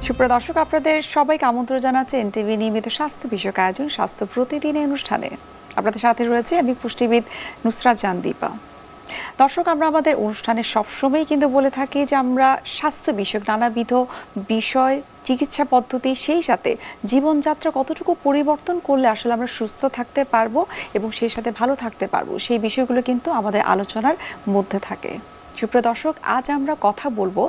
সুপ্রিয় দর্শক, আপনাদের সবাইকে আমন্ত্রণ জানাচ্ছে এনটিভি নিয়মিত স্বাস্থ্য বিষয়ক আয়োজন স্বাস্থ্য প্রতিদিন অনুষ্ঠানে। আপনাদের সাথে রয়েছে আমি পুষ্টিবিদ নুসরাত জাহান দীপা। দর্শক, আমরা আমাদের অনুষ্ঠানে সবসময় কিন্তু বলে থাকি যে আমরা স্বাস্থ্য বিষয়ক নানাবিধ বিষয়, চিকিৎসা পদ্ধতি, সেই সাথে জীবনযাত্রা কতটুকু পরিবর্তন করলে আসলে আমরা সুস্থ থাকতে পারবো এবং সেই সাথে ভালো থাকতে পারবো, সেই বিষয়গুলো কিন্তু আমাদের আলোচনার মধ্যে থাকে। সুপ্রিয় দর্শক, আজ আমরা কথা বলবো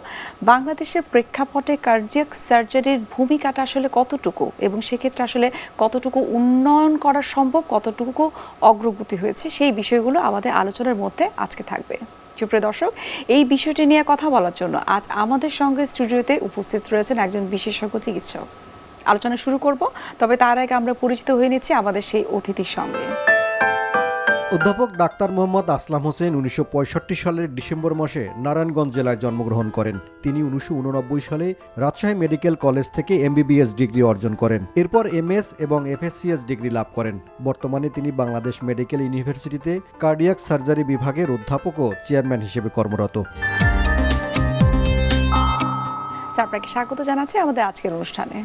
বাংলাদেশের প্রেক্ষাপটে কার্ডিয়াক সার্জারির ভূমিকাটা আসলে কতটুকু এবং সেক্ষেত্রে আসলে কতটুকু উন্নয়ন করা সম্ভব, কতটুকু অগ্রগতি হয়েছে, সেই বিষয়গুলো আমাদের আলোচনার মধ্যে আজকে থাকবে। সুপ্রিয় দর্শক, এই বিষয়টি নিয়ে কথা বলার জন্য আজ আমাদের সঙ্গে স্টুডিওতে উপস্থিত রয়েছেন একজন বিশেষজ্ঞ চিকিৎসক। আলোচনা শুরু করব, তবে তার আগে আমরা পরিচিত হয়ে নিচ্ছি আমাদের সেই অতিথির সঙ্গে। অধ্যাপক ডাক্তার মোহাম্মদ আসলাম হোসেন 1965 সালের ডিসেম্বর মাসে নারায়ণগঞ্জ জেলায় জন্মগ্রহণ করেন। তিনি 1989 সালে রাজশাহী মেডিকেল কলেজ থেকে এমবিবিএস ডিগ্রি অর্জন করেন। এরপর এমএস এবং এফএসসিএস ডিগ্রি লাভ করেন। বর্তমানে তিনি বাংলাদেশ মেডিকেল ইউনিভার্সিটিতে কার্ডিয়াক সার্জারি বিভাগের অধ্যাপক ও চেয়ারম্যান হিসেবে কর্মরত। আপনাকে স্বাগত জানাচ্ছি আমাদের আজকের অনুষ্ঠানে।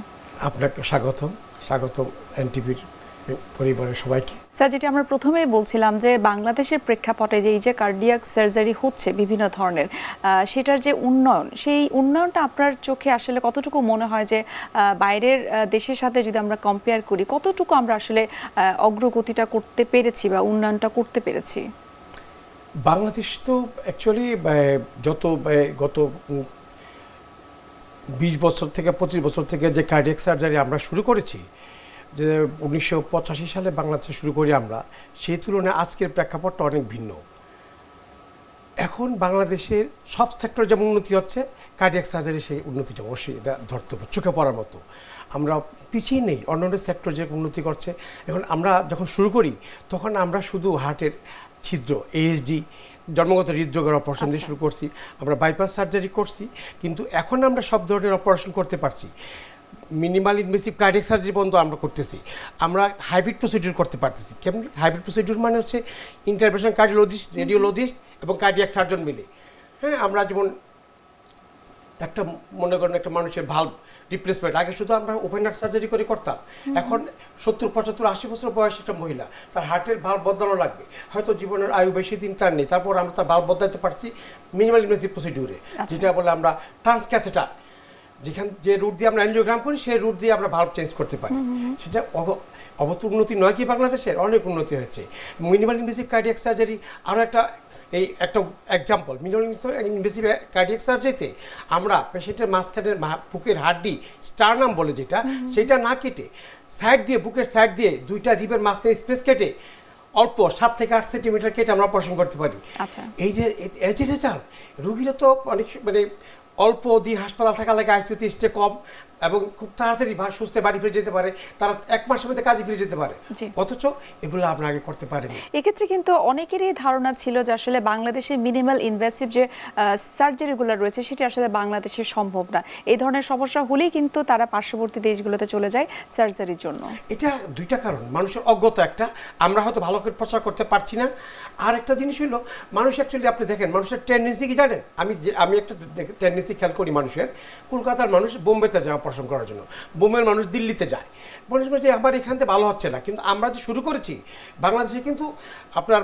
আপনাকে স্বাগত এনটিভির পরিবারের সবাইকে। স্যার, যেটি আমরা প্রথমেই বলছিলাম যে বাংলাদেশের প্রেক্ষাপটে যে এই যে কার্ডিয়াক সার্জারি হচ্ছে বিভিন্ন ধরনের, সেটার যে উন্নয়ন, সেই উন্নয়নটা আপনার চোখে আসলে কতটুকু মনে হয় যে বাইরের দেশের সাথে যদি আমরা কম্পেয়ার করি, কতটুকু আমরা আসলে অগ্রগতিটা করতে পেরেছি বা উন্নয়নটা করতে পেরেছি? বাংলাদেশ তো অ্যাকচুয়ালি গত 20 বছর থেকে 25 বছর থেকে যে কার্ডিয়াক সার্জারি আমরা শুরু করেছি, যে 1985 সালে বাংলাদেশে শুরু করি আমরা, সেই তুলনায় আজকের প্রেক্ষাপটটা অনেক ভিন্ন। এখন বাংলাদেশের সব সেক্টরে যেমন উন্নতি হচ্ছে, কার্ডিয়াক সার্জারি সেই উন্নতিটা অবশ্যই এটা ধরতে হবে, চোখে পড়ার মতো। আমরা পিছিয়ে নেই, অন্যান্য সেক্টর যে উন্নতি করছে। এখন আমরা যখন শুরু করি তখন আমরা শুধু হার্টের ছিদ্র, এএসডি, জন্মগত হৃদরোগের অপারেশন দিয়ে শুরু করছি, আমরা বাইপাস সার্জারি করছি, কিন্তু এখন আমরা সব ধরনের অপারেশন করতে পারছি। মিনিমাল ইনভেসিভ কার্ডিয়াক সার্জারি পর্যন্ত আমরা করতেছি। আমরা হাইব্রিড প্রসিডিউর করতে পারতেছি। কেমন হাইব্রিড প্রসিডিউর মানে হচ্ছে ইন্টারভেনশন কার্ডিওলজিস্ট, রেডিওলজিস্ট এবং কার্ডিয়াক সার্জন মিলে। হ্যাঁ, আমরা যেমন মনে করেন একটা মানুষের ভাল্ব রিপ্লেসমেন্ট, আগে শুধু আমরা ওপেন হার্ট সার্জারি করে করতাম। এখন 70, 75, 80 বছর বয়স একটা মহিলা, তার হার্টের ভাল্ব বদলানো লাগবে, হয়তো জীবনের আয়ু বেশি দিন তার নেই, তারপর আমরা তার ভাল্ব বদলাতে পারছি মিনিমাল ইনভেসিভ প্রসিডিউরে, যেটা বলে আমরা ট্রান্সক্যাথেটার, যে রুট দিয়ে আমরা এনজিওগ্রাম করি সেই রুট দিয়ে আমরা ভাল্ব চেঞ্জ করতে পারি। সেটা উন্নতি নয় কি? বাংলাদেশের অনেক উন্নতি হয়েছে। মিনিমাল ইনভেসিভ কার্ডিয়াক সার্জারি আরও একটা এক্সাম্পল। মিনিমাল ইনভেসিভ কার্ডিয়াক সার্জারিতে আমরা পেশেন্টের মাঝখানের বুকের হাড্ডি, স্টারনাম বলে যেটা, সেটা না কেটে সাইড দিয়ে, বুকের সাইড দিয়ে দুইটা রিবের মাঝখানে স্পেস কেটে অল্প 7 থেকে 8 সেন্টিমিটার কেটে আমরা অপারেশন করতে পারি। এই যে এজ এ রেজাল্ট, রোগীরা তো অনেক অল্প দিন হাসপাতাল থাকা লাগে, আইসিইউতে স্টে কম, এবং খুব তাড়াতাড়ি সুস্থ বাড়ি ফিরে যেতে পারে, তারা 1 মাসের মধ্যে কাজে ফিরে যেতে পারে। অথচ এগুলো আমরা আগে করতে পারিনি। এক্ষেত্রে কিন্তু অনেকেরই ধারণা ছিল যে আসলে বাংলাদেশে মিনিমাল ইনভেসিভ যে সার্জারিগুলো রয়েছে সেটি আসলে বাংলাদেশে সম্ভব না। এই ধরনের সমস্যা হলেই কিন্তু তারা পার্শ্ববর্তী দেশগুলোতে চলে যায় সার্জারির জন্য। এটা দুইটা কারণ। মানুষের অজ্ঞতা একটা, আমরা হয়তো ভালো করে প্রচার করতে পারছি না। আর একটা জিনিস হলো, মানুষ অ্যাকচুয়ালি আপনি দেখেন মানুষের টেন্ডেন্সি কি জানেন? আমি একটা টেন্ডেন্সি খেয়াল করি মানুষের। কলকাতার মানুষ বোম্বেতে যায় অপারেশন করার জন্য, বোম্বের মানুষ দিল্লিতে যায়। মানুষ বলছে আমার এখান থেকে ভালো হচ্ছে না। কিন্তু আমরা যে শুরু করেছি বাংলাদেশে, কিন্তু আপনার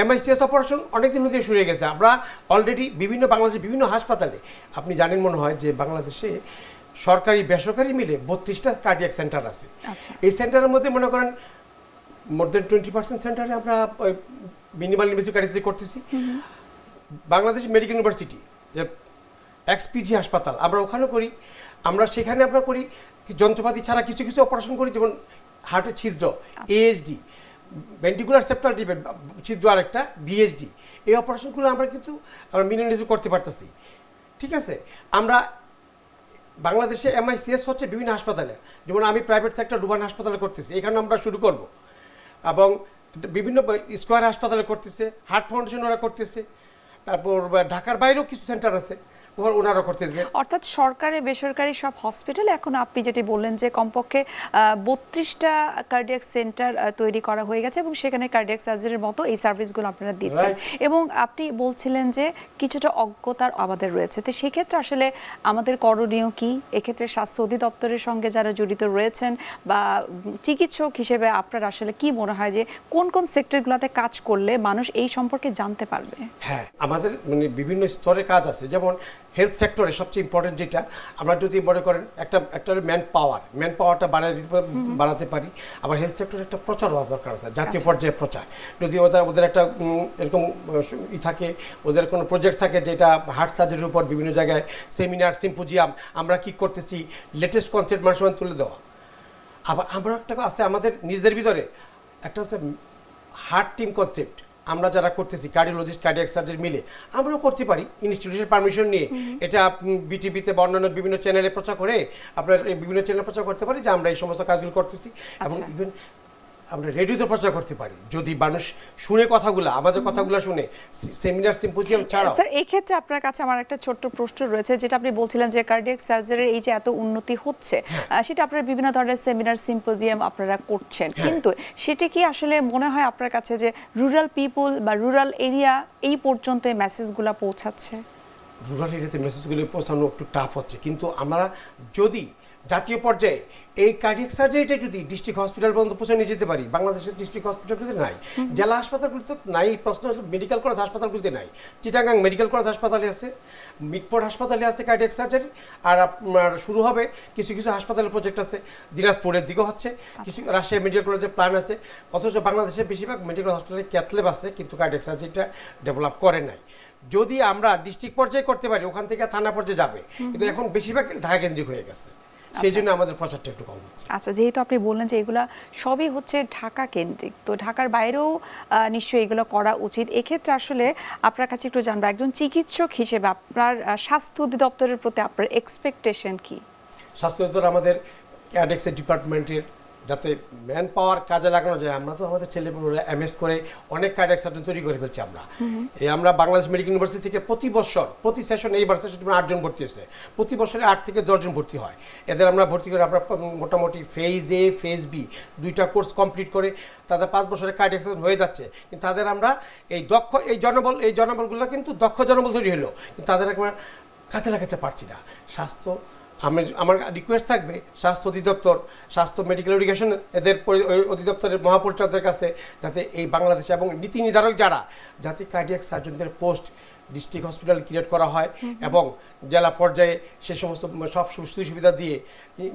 এমআইসিএস অপারেশন অনেকদিন হতে শুরু হয়ে গেছে। আমরা অলরেডি বাংলাদেশের বিভিন্ন হাসপাতালে, আপনি জানেন মনে হয় যে বাংলাদেশে সরকারি বেসরকারি মিলে 32টা কার্ডিয়াক সেন্টার আছে। এই সেন্টারের মধ্যে মনে করেন মোর দেন 20% সেন্টারে আমরা মিনিমাল ইনভেসিভ কার্ডিয়াক করতেছি। বাংলাদেশ মেডিকেল ইউনিভার্সিটি, যে এক্সপিজি হাসপাতাল, আমরা ওখানে করি। আমরা সেখানে আমরা করি যন্ত্রপাতি ছাড়া কিছু কিছু অপারেশন করি, যেমন হার্টের ছিদ্র, এএসডি, ভেন্টিকুলার সেপ্টাল ডিফেক্ট ছিদ্র, আরেকটা বিএসডি। এই অপারেশনগুলো আমরা কিন্তু আমরা মিনিমাল করতে পারতেছি। ঠিক আছে, আমরা বাংলাদেশে এমআইসিএস হচ্ছে বিভিন্ন হাসপাতালে, যেমন আমি প্রাইভেট সেক্টর রুবান হাসপাতালে করতেছি, এখানে আমরা শুরু করব, এবং বিভিন্ন স্কোয়ার হাসপাতালে করতেছে, হার্ট ফাউন্ডেশন ওরা করতেছে। তারপর ঢাকার বাইরেও কিছু সেন্টার আছে, ওনারা করতেছে। অর্থাৎ সরকারি বেসরকারি সব হসপিটালে এখন আপনি যেটি বললেন যে কমপক্ষে 32টা কার্ডিয়াক সেন্টার তৈরি করা হয়ে গেছে এবং সেখানে কার্ডিয়াক সার্জারির মতো এই সার্ভিসগুলো আপনারা দিচ্ছেন এবং আপনি বলছিলেন যে কিছুটা অজ্ঞতার আমাদের রয়েছে, তো সেক্ষেত্রে আসলে আমাদের করণীয় কি? এক্ষেত্রে স্বাস্থ্য অধিদপ্তরের সঙ্গে যারা জড়িত রয়েছেন বা চিকিৎসক হিসেবে আপনার আসলে কি মনে হয় যে কোন কোন সেক্টরগুলোতে কাজ করলে মানুষ এই সম্পর্কে জানতে পারবে? হ্যাঁ, আমাদের মানে বিভিন্ন স্তরে কাজ আছে। যেমন হেলথ সেক্টরে সবচেয়ে ইম্পর্টেন্ট যেটা, আমরা যদি মনে করেন একটা ম্যান পাওয়ারটা বাড়াতে পারি। আবার হেলথ সেক্টরে একটা প্রচার হওয়া দরকার আছে, জাতীয় পর্যায়ে প্রচার। যদি ওদের একটা এরকম থাকে, ওদের কোনো প্রজেক্ট থাকে যেটা হার্ট সার্জারির উপর বিভিন্ন জায়গায় সেমিনার, সিম্পোজিয়াম আমরা কি করতেছি, লেটেস্ট কনসেপ্ট মানুষের তুলে দেওয়া। আবার আমরা একটা আছে আমাদের নিজেদের ভিতরে একটা হচ্ছে হার্ট টিম কনসেপ্ট, আমরা যারা করতেছি কার্ডিওলজিস্ট, কার্ডিয়াক সার্জারি মিলে আমরাও করতে পারি ইনস্টিটিউশনের পারমিশন নিয়ে। এটা বিটিভিতে বা অন্যান্য বিভিন্ন চ্যানেলে প্রচার করে, আপনার বিভিন্ন চ্যানেলে প্রচার করতে পারি যে আমরা এই সমস্ত কাজগুলো করতেছি। এবং ইভেন আমরা রেডিওতে প্রচার করতে পারি, যদি মানুষ শুনে কথাগুলো, আমাদের কথাগুলো শুনে, সেমিনার, সিম্পোজিয়াম ছাড়াও। স্যার, এই ক্ষেত্রে আপনার কাছে আমার একটা ছোট্ট প্রশ্ন রয়েছে, যেটা আপনি বলছিলেন যে কার্ডিয়াক সার্জারির এই যে এত উন্নতি হচ্ছে, সেটা আপনারা বিভিন্ন ধরনের সেমিনার, সিম্পোজিয়াম আপনারা করছেন, কিন্তু সেটা কি আসলে মনে হয় আপনার কাছে যে রুরাল পিপল বা রুরাল এরিয়া এই পর্যন্ত এই মেসেজগুলো পৌঁছাচ্ছে? রুরাল এরিয়াতে মেসেজগুলো পৌঁছানো একটু টাফ হচ্ছে, কিন্তু আমরা যদি জাতীয় পর্যায়ে এই কার্ডিয়াক সার্জারিটা যদি ডিস্ট্রিক্ট হসপিটাল পর্যন্ত পৌঁছে নিয়ে যেতে পারি, বাংলাদেশের ডিস্ট্রিক্ট হসপিটালগুলোতে নাই, জেলা হাসপাতালগুলোতে নাই, প্রশ্ন মেডিকেল কলেজ হাসপাতালগুলোতে নাই। চিটাগাং মেডিকেল কলেজ হাসপাতালে আছে, মিটফোর্ড হাসপাতালে আছে কার্ডিয়াক সার্জারি, আর আপনার শুরু হবে কিছু কিছু হাসপাতালের প্রজেক্ট আছে, দিনাজপুরের দিকেও হচ্ছে, কিছু রাজশাহী মেডিকেল কলেজের প্ল্যান আছে। অথচ বাংলাদেশের বেশিরভাগ মেডিকেল হসপিটালে ক্যাথল্যাব আছে, কিন্তু কার্ডিয়াক সার্জারিটা ডেভেলপ করে নাই। যদি আমরা ডিস্ট্রিক্ট পর্যায়ে করতে পারি, ওখান থেকে থানা পর্যায়ে যাবে, কিন্তু এখন বেশিরভাগ ঢাকা কেন্দ্রিক হয়ে গেছে, সেই জন্য আমাদের প্রচারটা একটু কম হচ্ছে। আচ্ছা, যেহেতু আপনি বললেন যে এগুলা সবই হচ্ছে ঢাকা কেন্দ্রিক, তো ঢাকার বাইরেও নিশ্চয়ই এগুলো করা উচিত। এক্ষেত্রে আসলে আপনার কাছে একটু জানবো, একজন চিকিৎসক হিসেবে আপনার স্বাস্থ্য অধিদপ্তরের প্রতি আপনার এক্সপেকটেশন কি? স্বাস্থ্য অধিদপ্তর আমাদের ক্যাডেক্সের ডিপার্টমেন্টের যাতে ম্যান পাওয়ার কাজে লাগানো যায়। আমরা তো আমাদের ছেলেমেয়েরা এমএস করে অনেক কার্ডিয়াক সার্জন তৈরি করে ফেলছি। আমরা বাংলাদেশ মেডিকেল ইউনিভার্সিটি থেকে প্রতি সেশন, এইবার সেশন 8 জন ভর্তি হয়েছে, প্রতি বছরে 8 থেকে 10 জন ভর্তি হয়। এদের আমরা ভর্তি করে আমরা মোটামুটি ফেজ এ, ফেজ বি 2টা কোর্স কমপ্লিট করে তাদের 5 বছরের কার্ডিয়াক সার্জন হয়ে যাচ্ছে। কিন্তু তাদের আমরা এই জনবলগুলো কিন্তু দক্ষ জনবল তৈরি হলো, কিন্তু তাদের আমরা কাজে লাগাতে পারছি না। আমার রিকোয়েস্ট থাকবে স্বাস্থ্য অধিদপ্তর, স্বাস্থ্য মেডিকেল এডুকেশন, এদের অধিদপ্তরের মহাপরিচালকদের কাছে, যাতে এই বাংলাদেশে এবং নীতি নির্ধারক যাতে কার্ডিয়াক সার্জনদের পোস্ট ডিস্ট্রিক্ট হসপিটাল ক্রিয়েট করা হয় এবং জেলা পর্যায়ে সে সমস্ত সব সুবিধা দিয়ে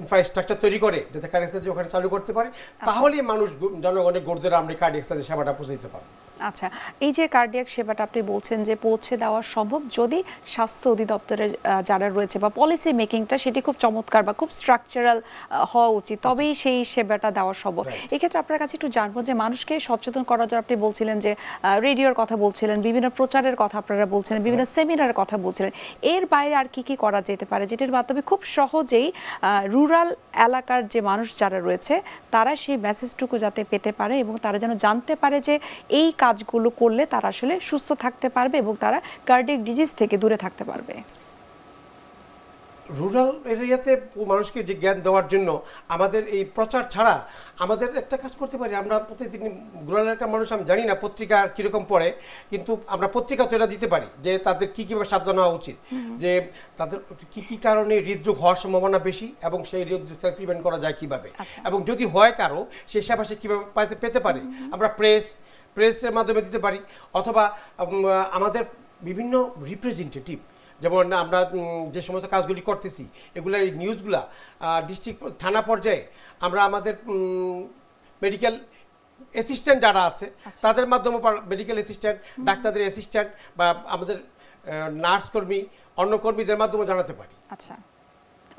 ইনফ্রাস্ট্রাকচার তৈরি করে যাতে কার্ডিয়াক সার্জারি ওখানে চালু করতে পারে, তাহলেই মানুষ জনগণের গর্দে আমরা কার্ডিয়াক সার্জারি সেবাটা পৌঁছে দিতে পারবো। আচ্ছা, এই যে কার্ডিয়াক সেবাটা আপনি বলছেন যে পৌঁছে দেওয়া সম্ভব যদি স্বাস্থ্য অধিদপ্তরের যারা রয়েছে বা পলিসি মেকিংটা সেটি খুব চমৎকার বা খুব স্ট্রাকচারাল হওয়া উচিত, তবেই সেই সেবাটা দেওয়া সম্ভব। এক্ষেত্রে আপনার কাছে একটু জানবো যে মানুষকে সচেতন করার জন্য আপনি বলছিলেন যে রেডিওর কথা বলছিলেন, বিভিন্ন প্রচারের কথা আপনারা বলছিলেন, বিভিন্ন সেমিনারের কথা বলছিলেন, এর বাইরে আর কি কি করা যেতে পারে যেটার মাধ্যমে খুব সহজেই রুরাল এলাকার যে মানুষ যারা রয়েছে তারা সেই মেসেজটুকু যাতে পেতে পারে এবং তারা যেন জানতে পারে যে এই কাজগুলো করলে তারা আসলে সুস্থ থাকতে পারবে এবং তারা কার্ডিয়াক ডিজিজ থেকে দূরে থাকতে পারবে? রুরাল এরিয়াতে মানুষকে যে জ্ঞান দেওয়ার জন্য আমাদের এই প্রচার ছাড়া আমাদের একটা কাজ করতে পারি। আমরা প্রতিদিন রুরাল এলাকার মানুষ, আমি জানি না পত্রিকা কীরকম পড়ে, কিন্তু আমরা পত্রিকা তো এটা দিতে পারি যে তাদের কী কীভাবে সাবধান হওয়া উচিত, যে তাদের কী কী কারণে হৃদরোগ হওয়ার সম্ভাবনা বেশি এবং সেই হৃদরোগ থেকে প্রিভেন্ট করা যায় কীভাবে, এবং যদি হয় কারো সেই সেবা সে কীভাবে পেতে পারে। আমরা প্রেসের মাধ্যমে দিতে পারি, অথবা আমাদের বিভিন্ন রিপ্রেজেন্টেটিভ, যেমন আমরা যে সমস্ত কাজগুলি করতেছি এগুলো এই নিউজগুলা ডিস্ট্রিক্ট থানা পর্যায়ে আমরা আমাদের মেডিকেল অ্যাসিস্ট্যান্ট যারা আছে তাদের মাধ্যমে, মেডিকেল অ্যাসিস্ট্যান্ট, ডাক্তারদের অ্যাসিস্ট্যান্ট বা আমাদের নার্স কর্মী, অন্য কর্মীদের মাধ্যমে জানাতে পারি। আচ্ছা,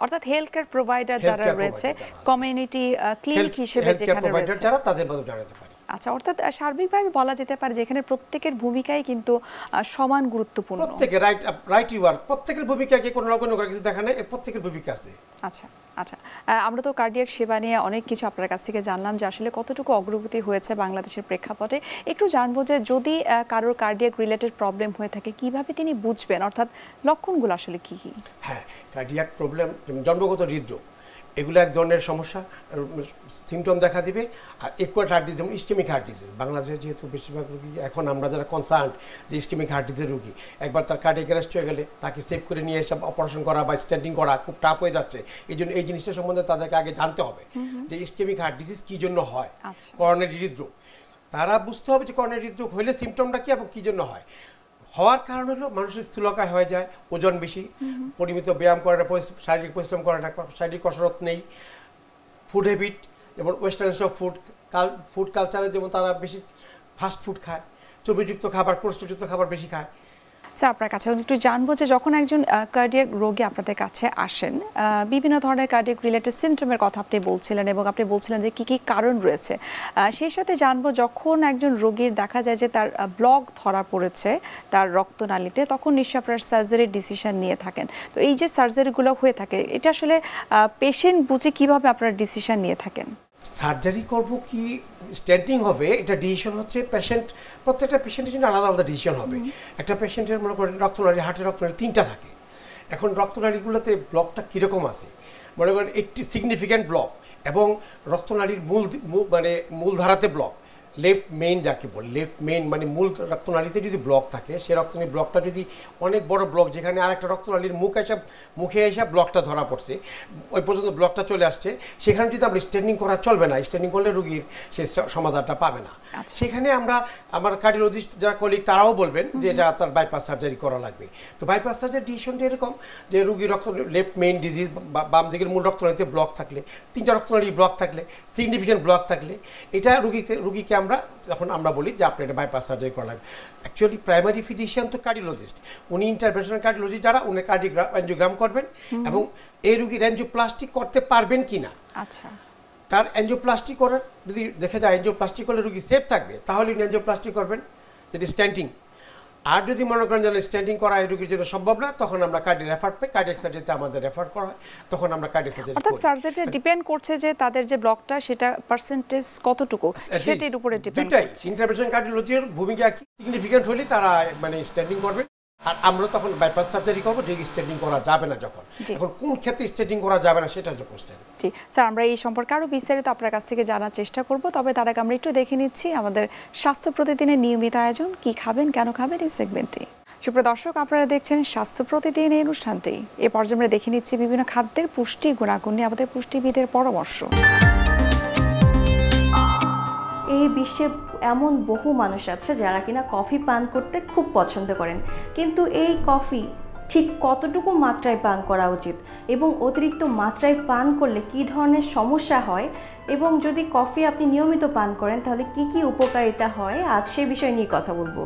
অর্থাৎ হেলথ কেয়ার প্রোভাইডার যারা রয়েছে, কমিউনিটি ক্লিনিক হিসেবে যেখানে রয়েছে, যারা তাদের মাধ্যমে জানাতে পারি। আচ্ছা, অর্থাৎ সার্বিকভাবে বলা যেতে পারে যে এখানে প্রত্যেকের ভূমিকাই কিন্তু সমান গুরুত্বপূর্ণ। প্রত্যেকের রাইট ইউ আর, প্রত্যেকের ভূমিকাকে কোনো না কোনো কিছু দেখা নেই, প্রত্যেকের ভূমিকা আছে। আচ্ছা আচ্ছা, আমরা তো কার্ডিয়াক সেবা নিয়ে অনেক কিছু আপনার কাছ থেকে জানলাম যে আসলে কতটুকু অগ্রগতি হয়েছে বাংলাদেশের প্রেক্ষাপটে। একটু জানবো যে যদি কারোর কার্ডিয়াক রিলেটেড প্রবলেম হয়ে থাকে কিভাবে তিনি বুঝবেন, অর্থাৎ লক্ষণগুলো আসলে কি কি? হ্যাঁ, কার্ডিয়াক প্রবলেম যেমন জন্মগত হৃদরোগ, এগুলো এক ধরনের সমস্যা, সিমটম দেখা দিবে। আর একুয়াট হার্ট ডিজিজ যেমন ইস্কেমিক হার্ট ডিজিজ, বাংলাদেশে যেহেতু বেশিরভাগ রুগী এখন আমরা যারা কনসার্ন যে ইস্কেমিক হার্ট ডিজিজের রুগী, একবার তার কার্ডিয়াক অ্যারেস্ট হয়ে গেলে তাকে সেভ করে নিয়ে এসে অপারেশন করা বা স্ট্যান্ডিং করা খুব টাফ হয়ে যাচ্ছে। এই জন্য এই জিনিসটা সম্বন্ধে তাদেরকে আগে জানতে হবে যে ইস্কেমিক হার্ট ডিজিজ কী জন্য হয়, করোনারি হৃদরোগ। তারা বুঝতে হবে যে করোনারি হৃদরোগ হলে সিমটমটা কী এবং কী জন্য হয়। হওয়ার কারণ হলো মানুষের স্থূলকায় হয়ে যায়, ওজন বেশি, পরিমিত ব্যায়াম করে না, শারীরিক পরিশ্রম করে না, শারীরিক কসরত নেই, ফুড হ্যাবিট যেমন ওয়েস্টার্ন সব ফুড কালচারে যেমন তারা বেশি ফাস্ট ফুড খায়, চর্বিযুক্ত খাবার, কোলেস্ট্রলযুক্ত খাবার বেশি খায়। স্যার, আপনার কাছে একটু জানবো যে যখন একজন কার্ডিয়াক রোগী আপনাদের কাছে আসেন, বিভিন্ন ধরনের কার্ডিয়াক রিলেটেড সিমটমের কথা আপনি বলছিলেন এবং আপনি বলছিলেন যে কি কি কারণ রয়েছে, সেই সাথে জানবো যখন একজন রোগীর দেখা যায় যে তার ব্লক ধরা পড়েছে তার রক্তনালীতে, তখন নিশ্চয়ই আপনার সার্জারির ডিসিশন নিয়ে থাকেন। তো এই যে সার্জারিগুলো হয়ে থাকে এটা আসলে পেশেন্ট বুঝে কিভাবে আপনারা ডিসিশন নিয়ে থাকেন? সার্জারি করব কি স্ট্যান্টিং হবে, এটা ডিসিশন হচ্ছে প্রত্যেকটা পেশেন্টের জন্য আলাদা আলাদা ডিসিশন হবে। একটা পেশেন্টের মনে করেন রক্তনালী, হার্টের রক্তনালী 3টা থাকে। এখন রক্তনালীগুলোতে ব্লকটা কীরকম আছে, মনে করেন একটি সিগনিফিক্যান্ট ব্লক এবং রক্তনালীর মূলধারাতে ব্লক, লেফট মেইন যাকে বলে, লেফট মেইন মানে মূল রক্তনালীতে যদি ব্লক থাকে, সে রক্তনালী ব্লকটা যদি অনেক বড় ব্লক, যেখানে আরেকটা রক্তনালীর মুখে এসে ব্লকটা ধরা পড়ছে, ওই পর্যন্ত ব্লকটা চলে আসছে, সেখানে যদি আমরা স্ট্যান্ডিং করা চলবে না, স্ট্যান্ডিং করলে রুগীর সে সমাধানটা পাবে না। সেখানে আমার কার্ডিওলজিস্ট যারা কলিগ তারাও বলবেন যে এটা তার বাইপাস সার্জারি করা লাগবে। তো বাইপাস সার্জারি ডিসিশনটা এরকম যে রুগীর লেফট মেইন ডিজিজ, বাম দিকের মূল রক্তনালীতে ব্লক থাকলে, 3টা রক্তনালী ব্লক থাকলে, সিগনিফিক্যান্ট ব্লক থাকলে, এটা রুগীকে আমরা বলি যে আপনি এটা বাইপাস সার্জারি করা লাগবে। অ্যাকচুয়ালি প্রাইমারি ফিজিশিয়ান তো কার্ডিওলজিস্ট, উনি ইন্টারভেনশনাল কার্ডিওলজি যারা, উনি অ্যাঞ্জিওগ্রাম করবেন এবং এই রুগীর অ্যাঞ্জিওপ্লাস্টি করতে পারবেন কিনা। আচ্ছা, তার অ্যাঞ্জিওপ্লাস্টি করার যদি দেখা যায় অ্যাঞ্জিওপ্লাস্টি করলে রুগী সেফ থাকবে, তাহলে উনি অ্যাঞ্জিওপ্লাস্টি করবেন, যেটি স্ট্যান্টিং। আর যদি মনে করেন যে স্ট্যান্ডিং করা এই রোগীর জন্য সম্ভব না, তখন আমরা কার্ডিয়াক সার্জারিতে আমাদের রেফার করা হয়, তখন আমরা কার্ডিয়াক সার্জারি করি। অর্থাৎ সার্জারিটা ডিপেন্ড করছে যে তাদের যে ব্লকটা সেটা পার্সেন্টেজ কতটুকু, সেটার উপরে ডিপেন্ড করছে। ইন্টারভেনশন কার্ডিওলজির ভূমিকা কি সিগনিফিক্যান্ট হলে তারা স্ট্যান্ডিং করবে, আর আমরা তখন বাইপাস সার্জারি করবো যে স্ট্যান্ডিং করা যাবে না। যখন এখন কোন ক্ষেত্রে স্ট্যান্ডিং করা যাবে না সেটা হচ্ছে কোশ্চেন। জি স্যার, আমরা এই সম্পর্কে আরো বিস্তারিত আপনার কাছ থেকে জানার চেষ্টা করব, তবে তার আগে আমরা একটু দেখে নিচ্ছি আমাদের স্বাস্থ্য প্রতিদিনের নিয়মিত আয়োজন কি খাবেন কেন খাবেন এই সেগমেন্টে। সুপ্রিয় দর্শক, আপনারা দেখছেন স্বাস্থ্য প্রতিদিন এই অনুষ্ঠানটি। এই পর্যায়ে আমরা দেখে নিচ্ছি বিভিন্ন খাদ্যের পুষ্টি গুণাগুণ নিয়ে আমাদের পুষ্টিবিদের পরামর্শ। এই বিশ্বে এমন বহু মানুষ আছে যারা কিনা কফি পান করতে খুব পছন্দ করেন, কিন্তু এই কফি ঠিক কতটুকু মাত্রায় পান করা উচিত এবং অতিরিক্ত মাত্রায় পান করলে কী ধরনের সমস্যা হয়, এবং যদি কফি আপনি নিয়মিত পান করেন তাহলে কি কি উপকারিতা হয়, আজ সে বিষয় নিয়ে কথা বলবো।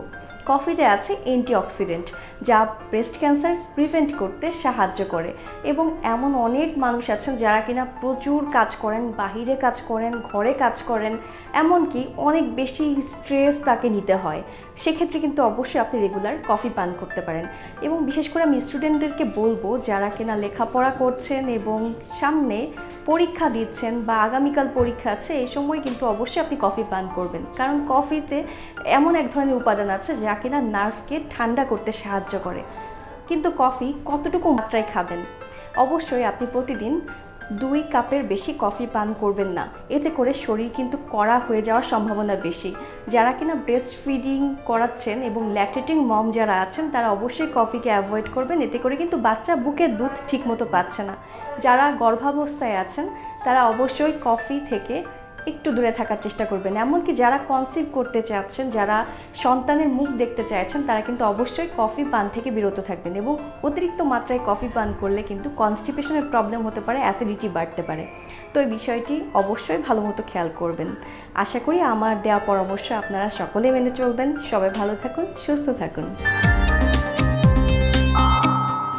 কফিতে আছে অ্যান্টিঅক্সিডেন্ট যা ব্রেস্ট ক্যান্সার প্রিভেন্ট করতে সাহায্য করে, এবং এমন অনেক মানুষ আছেন যারা কিনা প্রচুর কাজ করেন, বাহিরে কাজ করেন, ঘরে কাজ করেন, এমনকি অনেক বেশি স্ট্রেস তাকে নিতে হয়। সেক্ষেত্রে কিন্তু অবশ্যই আপনি রেগুলার কফি পান করতে পারেন। এবং বিশেষ করে আমি স্টুডেন্টদেরকে বলবো যারা কিনা লেখাপড়া করছেন এবং সামনে পরীক্ষা দিচ্ছেন বা আগামীকাল পরীক্ষা আছে, এই সময় কিন্তু অবশ্যই আপনি কফি পান করবেন, কারণ কফিতে এমন এক ধরনের উপাদান আছে যা কিনা নার্ভকে ঠান্ডা করতে সাহায্য করে। কিন্তু কফি কতটুকু মাত্রায় খাবেন? অবশ্যই আপনি প্রতিদিন 2 কাপের বেশি কফি পান করবেন না, এতে করে শরীর কিন্তু কড়া হয়ে যাওয়ার সম্ভাবনা বেশি। যারা কিনা ব্রেস্ট ফিডিং করাচ্ছেন এবং ল্যাকটেটিং মম যারা আছেন তারা অবশ্যই কফিকে অ্যাভয়েড করবেন, এতে করে কিন্তু বাচ্চা বুকের দুধ ঠিকমতো পাচ্ছে না। যারা গর্ভাবস্থায় আছেন তারা অবশ্যই কফি থেকে একটু দূরে থাকার চেষ্টা করবেন। এমনকি যারা কনসিভ করতে চাচ্ছেন, যারা সন্তানের মুখ দেখতে চাইছেন, তারা কিন্তু অবশ্যই কফি পান থেকে বিরত থাকবেন। এবং অতিরিক্ত মাত্রায় কফি পান করলে কিন্তু কনস্টিপেশনের প্রবলেম হতে পারে, অ্যাসিডিটি বাড়তে পারে। তো এই বিষয়টি অবশ্যই ভালো মতো খেয়াল করবেন। আশা করি আমার দেওয়া পরামর্শ আপনারা সকলে মেনে চলবেন। সবাই ভালো থাকুন, সুস্থ থাকুন।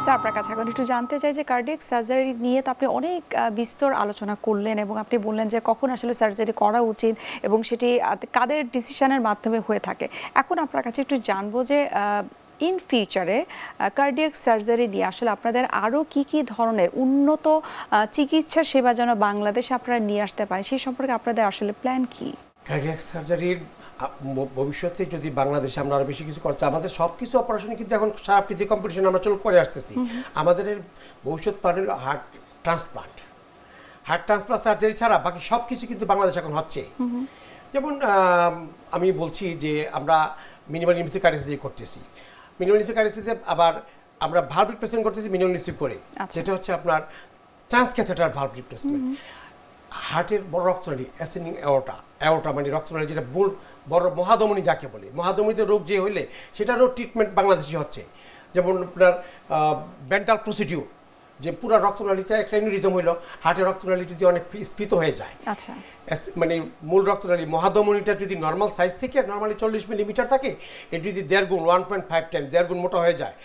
স্যার আপনার কাছে এখন একটু জানতে চাই যে কার্ডিয়াক সার্জারি নিয়ে তো আপনি অনেক বিস্তর আলোচনা করলেন এবং আপনি বললেন যে কখন আসলে সার্জারি করা উচিত এবং সেটি কাদের ডিসিশনের মাধ্যমে হয়ে থাকে। এখন আপনার কাছে একটু জানবো যে ইন ফিউচারে কার্ডিয়াক সার্জারি নিয়ে আসলে আপনাদের আরও কি কি ধরনের উন্নত চিকিৎসা সেবা যেন বাংলাদেশে আপনারা নিয়ে আসতে পারেন সেই সম্পর্কে আপনাদের আসলে প্ল্যান কি? কার্ডিয়াক সার্জারির ভবিষ্যতে যদি বাংলাদেশে আমরা আরো বেশি কিছু করতে, আমাদের সব কিছু অপারেশন কিন্তু এখন সারা পৃথিবী কম্পিটিশন আমরা চল করে আসতেছি। আমাদের ভবিষ্যৎ প্ল্যান হলো হার্ট ট্রান্সপ্লান্ট সার্জারি ছাড়া বাকি সব কিছু কিন্তু বাংলাদেশ এখন হচ্ছে। যেমন আমি বলছি যে আমরা মিনিমাল ইনভেসিভ কার্ডিওলজি করতেছি, মিনিমাল ইনভেসিভ কার্ডিওলজিতে আবার আমরা ভালভ রিপ্লেসমেন্ট করতেছি মিনিমাল ইনভেসিভ করে, যেটা হচ্ছে আপনার ট্রান্সক্যাথেটার ভালভ রিপ্লেসমেন্ট। হার্টের বড় রক্তনালী অ্যাসেন্ডিং অ্যাওর্টা মানে রক্তনালী যেটা বড় মহাধমনী যাকে বলে, মহাধমনীতে রোগ যে হইলে সেটারও ট্রিটমেন্ট বাংলাদেশে হচ্ছে। যেমন আপনার বেন্টাল প্রসিডিউর, যে পুরো রক্তনালীটা একটা এনিউরিজম হইলো, হার্টের রক্তনালী যদি অনেক স্ফীত হয়ে যায়, আচ্ছা মানে মূল রক্তনালী মহাধমনীটা যদি নর্মাল সাইজ থেকে নর্মালি 40 মিলিমিটার থাকে, এটি যদি 1.5 গুণ 1.5 টাইম 1.5 গুণ মোটা হয়ে যায়,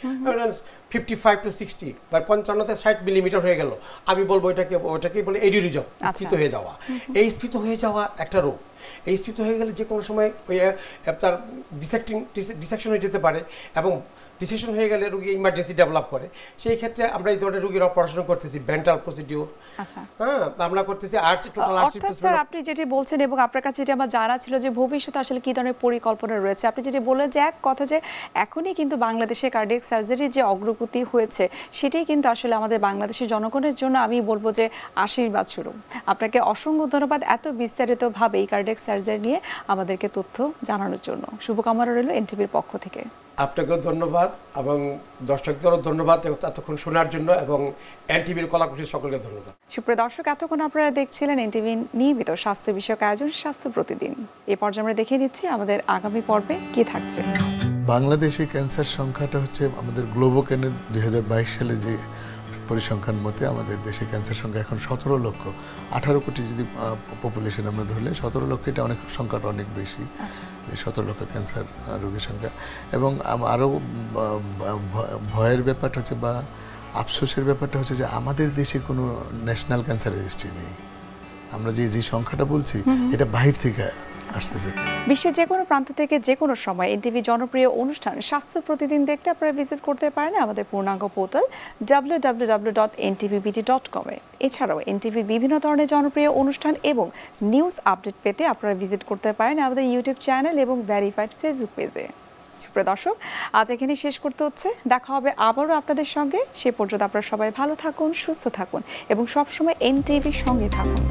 55 to 60 বা 55 থেকে 60 মিলিমিটার হয়ে গেল, আমি বলবো ওইটাকে বলে এনিউরিজম, স্ফীত হয়ে যাওয়া। এই স্ফীত হয়ে যাওয়া একটা রোগ। এই স্ফীত হয়ে গেলে যে কোনো সময় ওই তার ডিসেকশন হয়ে যেতে পারে এবং ডিসিশন হয়ে গেলে রোগী ইমার্জেন্সি ডেভেলপ করে। সেই ক্ষেত্রে আমরা এই ধরনের রোগীর অপারেশন করতেছি, বেন্টাল প্রসিডিউর, আচ্ছা হ্যাঁ আমরা করতেছি arch total arch replacement. Sir আপনি যেটি বলছেন এবং আপনার কাছে যেটা আমার জানা ছিল যে ভবিষ্যতে আসলে কি ধরনের পরিকল্পনা রয়েছে, আপনি যেটি বললেন যে এক কথা যে এখনই কিন্তু বাংলাদেশে কার্ডিয়াক সার্জারির যে অগ্রগতি হয়েছে সেটাই কিন্তু আসলে আমাদের বাংলাদেশের জনগণের জন্য আমি বলবো যে আশীর্বাদ স্বরূপ। আপনাকে অসংখ্য ধন্যবাদ এত বিস্তারিতভাবে এই কার্ডিয়াক সার্জারি নিয়ে আমাদেরকে তথ্য জানানোর জন্য। শুভকামনা রইল এনটিভির পক্ষ থেকে। আপনাকেও ধন্যবাদ এবং দর্শকদেরও ধন্যবাদ এতক্ষণ শোনার জন্য এবং এনটিভির কলাকুশলীর সকলকে ধন্যবাদ। সুপ্রিয় দর্শক, এতক্ষণ আপনারা দেখছিলেন এনটিভি নিয়মিত স্বাস্থ্য বিষয়ক আয়োজন স্বাস্থ্য প্রতিদিন। এই পর্যায়ে আমরা দেখে নিচ্ছি আমাদের আগামী পর্বে কি থাকছে। বাংলাদেশে ক্যান্সার সংখ্যাটা হচ্ছে আমাদের গ্লোবোকেনের 2022 সালে যে পরিসংখ্যান মতে আমাদের দেশে ক্যান্সার সংখ্যা এখন 17 লক্ষ। 18 কোটি যদি পপুলেশন আমরা ধরলে 17 লক্ষ, এটা অনেক সংখ্যাটা অনেক বেশি, 17 লক্ষ ক্যান্সার রোগীর সংখ্যা। এবং আরও ভয়ের ব্যাপারটা হচ্ছে বা আফসোসের ব্যাপারটা হচ্ছে যে আমাদের দেশে কোনো ন্যাশনাল ক্যান্সার রেজিস্ট্রি নেই। আমরা যে সংখ্যাটা বলছি এটা বাহির থেকে আসতেছে। বিশ্বের যে কোনো প্রান্ত থেকে যে কোনো সময় এনটিভি জনপ্রিয় অনুষ্ঠান স্বাস্থ্য প্রতিদিন দেখতে আপনারা ভিজিট করতে পারেন আমাদের পূর্ণাঙ্গ পোর্টাল www.ntvbt.com এ। এছাড়াও এনটিভির বিভিন্ন ধরনের জনপ্রিয় অনুষ্ঠান এবং নিউজ আপডেট পেতে আপনারা ভিজিট করতে পারেন আমাদের ইউটিউব চ্যানেল এবং ভেরিফাইড ফেসবুক পেজে। সুপ্রিয় দর্শক, আজ এখানে শেষ করতে হচ্ছে, দেখা হবে আবারও আপনাদের সঙ্গে। সে পর্যন্ত আপনারা সবাই ভালো থাকুন, সুস্থ থাকুন এবং সবসময় এনটিভির সঙ্গে থাকুন।